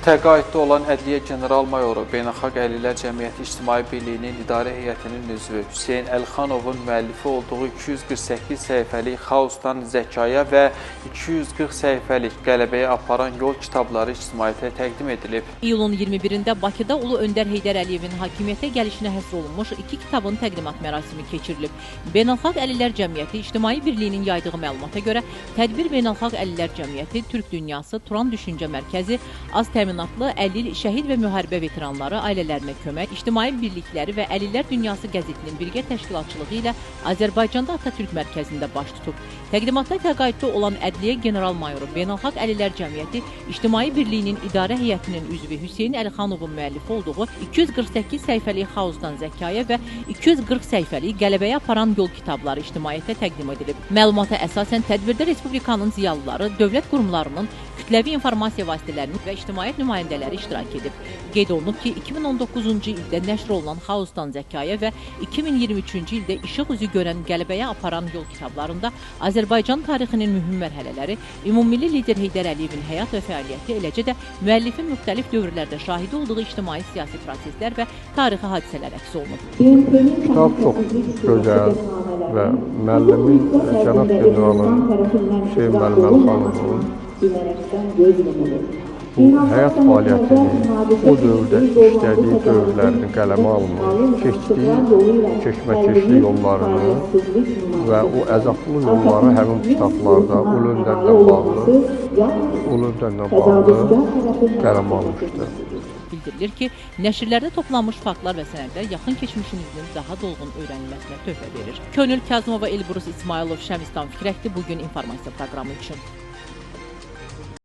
Təqaüddə olan Ədliyyə General Mayoru Beynəlxalq Əlillər Cəmiyyəti İctimai Birliyinin İdarə Heyətinin üzvü Hüseyn Əlxanovun müəllifi olduğu 248 səhifəlik Xaosdan Zəkaya və 240 səhifəlik Qələbəyə aparan yol kitabları ictimaiyyətə təqdim edilib. İyulun 21-də Bakıda Ulu Öndər Heydər Əliyevin hakimiyyətə gəlişinə həsr olunmuş iki kitabın təqdimat mərasimi keçirilib. Beynəlxalq Əlillər Cəmiyyəti İctimai Birliyinin yaydığı məlumata görə, tədbir Beynəlxalq Əlillər Cəmiyyəti, Türk Dünyası, Turan Düşüncə Mərkəzi, az təminatlı əlil, şəhid və müharibə veteranları ailələrinə kömək, İctimai Birlikləri və Əlillər Dünyası qəzetinin birgə təşkilatçılığı ilə Azərbaycanda Atatürk mərkəzində baş tutub. Təqdimatda təqaüddə olan Ədliyyə General Mayoru Beynəlxalq Əlillər Cəmiyyəti İctimai Birliyinin İdarə Heyətinin üzvü Hüseyn Əlxanovun müəllifi olduğu 248 səhifəlik Xaosdan Zəkaya və 240 səhifəlik Qələbəyə aparan yol kitabları ictimaiyyətə təqdim edilib. Məlumata əsasən tədbirdə Respublikanın ziyalıları, dövlət qurumlarının, kütləvi informasiya vasitələrinin və ictimaiyyət nümayəndələri iştirak edib. Qeyd olunub ki, 2019-cu ildə nəşr olunan Xaosdan Zəkaya və 2023-cü ildə işıq üzü görən Qələbəyə aparan yol kitablarında Azərbaycan tarixinin mühüm mərhələləri, ümumilli lider Heydər Əliyevin həyat və fəaliyyəti, eləcə də müəllifin müxtəlif dövrlərdə şahidi olduğu ictimai-siyasi proseslər və tarixi hadisələr əks olunub. Kitab çox gözəl və müəllimin cənab generalın Hüseyn Əlxanovun bu həyat fəaliyyətini, o dövrdə işlədiyi dövrlərini qələmə almaq, keçmə-keçli yollarını və o əzablı yolları həmin kitablarda Ulu Öndərlə bağlı qələmə almışdır. Bildirilir ki, nəşrlərdə toplanmış faktlar və sənədlər yaxın keçmişimizin daha dolğun öyrənilməsinə töhfə verir. Könül Kazımova, Elbrus İsmailov, Şəmistan Fikrəkli bugün informasiya proqramı üçün.